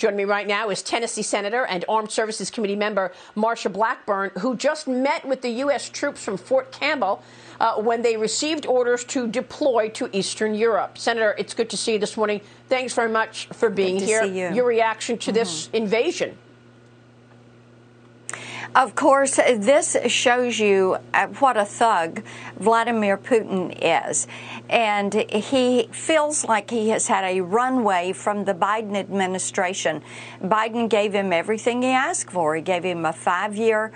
Joining me right now is Tennessee Senator and Armed Services Committee member Marsha Blackburn, who just met with the U.S. troops from Fort Campbell when they received orders to deploy to Eastern Europe. Senator, it's good to see you this morning. Thanks very much for being here. Your reaction to this invasion? Of course, this shows you what a thug Vladimir Putin is. And he feels like he has had a runway from the Biden administration. Biden gave him everything he asked for. He gave him a 5-year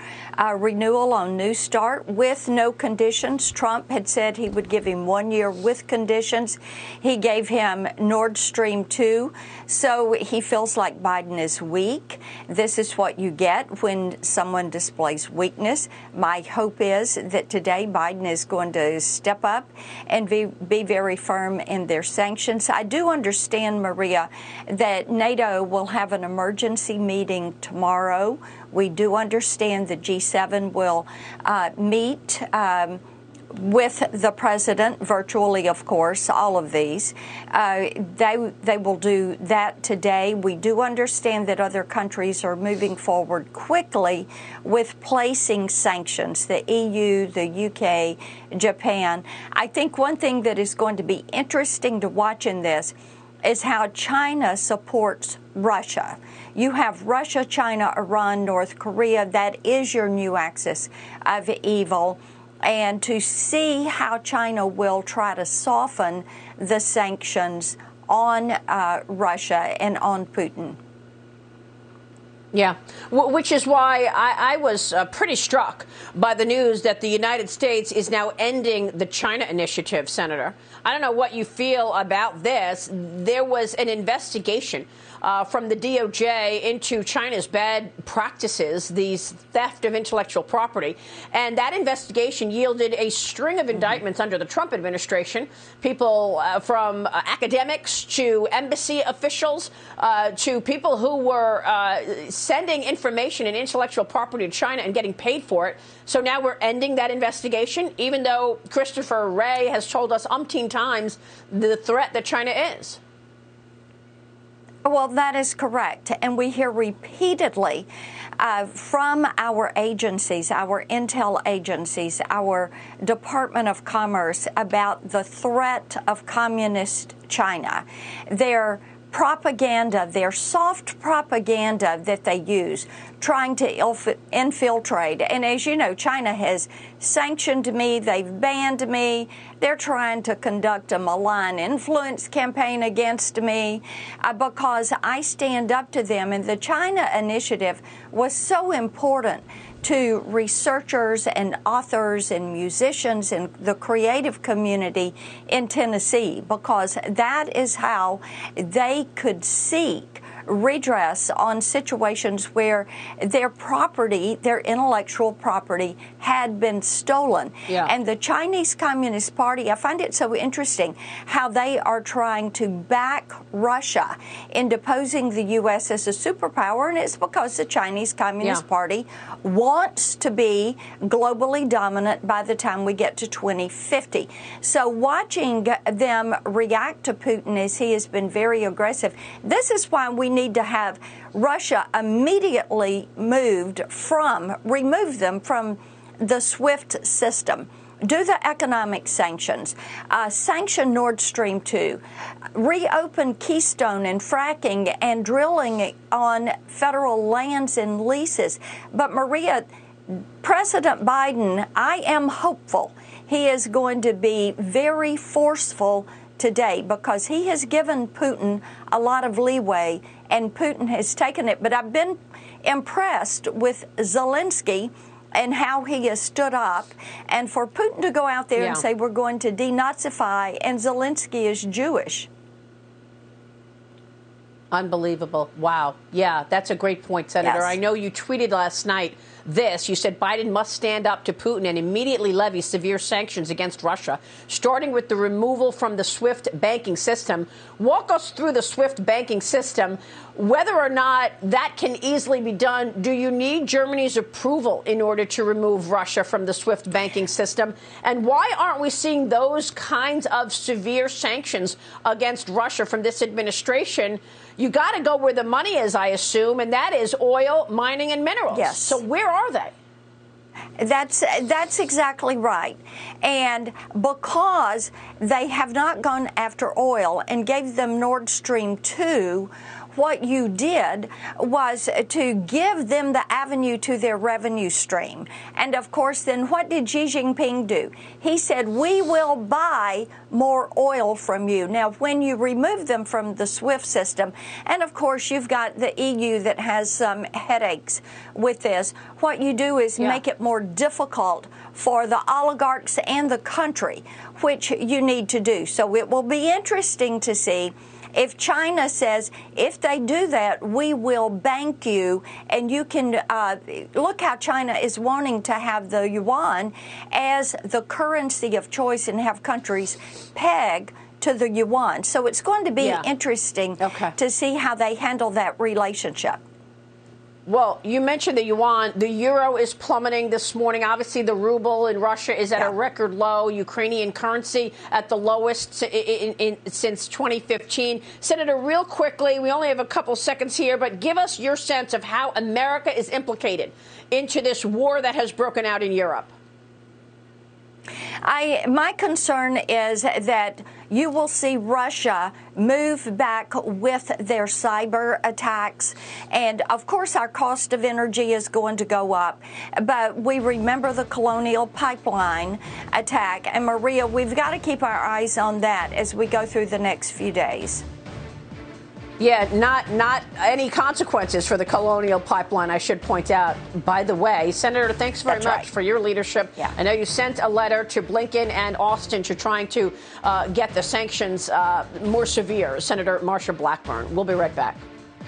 renewal on New START with no conditions. Trump had said he would give him 1 year with conditions. He gave him Nord Stream 2. So he feels like Biden is weak. This is what you get when someone displays weakness. My hope is that today Biden is going to step up and be very firm in their sanctions. I do understand, Maria, that NATO will have an emergency meeting tomorrow. We do understand the G7 will meet with the president, virtually, of course, all of these. They will do that today. We do understand that other countries are moving forward quickly with placing sanctions, the EU, the UK, Japan. I think one thing that is going to be interesting to watch in this is how China supports Russia. You have Russia, China, Iran, North Korea. That is your new axis of evil. And to see how China will try to soften the sanctions on Russia and on Putin. Yeah, which is why I was pretty struck by the news that the United States is now ending the China initiative, Senator. I don't know what you feel about this. There was an investigation from the DOJ into China's bad practices, these theft of intellectual property. And that investigation yielded a string of indictments under the Trump administration, people from academics to embassy officials to people who were sending information and intellectual property to China and getting paid for it. So now we're ending that investigation, even though Christopher Wray has told us umpteen times the threat that China is. Well, that is correct. And we hear repeatedly from our agencies, our intel agencies, our Department of Commerce about the threat of communist China. Their propaganda, their soft propaganda that they use, trying to infiltrate. And as you know, China has sanctioned me, they've banned me, they're trying to conduct a malign influence campaign against me because I stand up to them. And the China initiative was so important to researchers and authors and musicians and the creative community in Tennessee, because that is how they could seek redress on situations where their property, their intellectual property, had been stolen. Yeah. And the Chinese Communist Party, I find it so interesting how they are trying to back Russia in deposing the U.S. as a superpower, and it's because the Chinese Communist Party wants to be globally dominant by the time we get to 2050. So watching them react to Putin as he has been very aggressive, this is why we need to have Russia immediately remove them from the SWIFT system. Do the economic sanctions, sanction Nord Stream 2, reopen Keystone and fracking and drilling on federal lands and leases. But Maria, President Biden, I am hopeful he is going to be very forceful today because he has given Putin a lot of leeway and Putin has taken it. But I've been impressed with Zelensky and how he has stood up. And for Putin to go out there and say we're going to denazify, and Zelensky is Jewish. Unbelievable. Wow. Yeah, that's a great point, Senator. Yes. I know you tweeted last night this. You said Biden must stand up to Putin and immediately levy severe sanctions against Russia, starting with the removal from the SWIFT banking system. Walk us through the SWIFT banking system, whether or not that can easily be done. Do you need Germany's approval in order to remove Russia from the SWIFT banking system? And why aren't we seeing those kinds of severe sanctions against Russia from this administration? you got to go where the money is, I assume, and that is oil, mining, and minerals. Yes. So where are they? That's exactly right. And because they have not gone after oil and gave them Nord Stream 2, what you did was to give them the avenue to their revenue stream. And of course, then what did Xi Jinping do? He said, we will buy more oil from you. Now, when you remove them from the SWIFT system, and of course, you've got the EU that has some headaches with this, what you do is make it more difficult for the oligarchs and the country, which you need to do. So it will be interesting to see if China says, if they do that, we will bank you, and you can look how China is wanting to have the yuan as the currency of choice and have countries peg to the yuan. So it's going to be interesting to see how they handle that relationship. Well, you mentioned the yuan. The euro is plummeting this morning. Obviously, the ruble in Russia is at a record low. Ukrainian currency at the lowest since 2015. Senator, real quickly, we only have a couple seconds here, but give us your sense of how America is implicated into this war that has broken out in Europe. My concern is that you will see Russia move back with their cyber attacks. And of course, our cost of energy is going to go up. But we remember the Colonial Pipeline attack. And Maria, we've got to keep our eyes on that as we go through the next few days. Yeah, not any consequences for the Colonial Pipeline, I should point out, by the way. Senator, thanks very much for your leadership. Yeah. I know you sent a letter to Blinken and Austin to trying to get the sanctions more severe. Senator Marsha Blackburn. We'll be right back.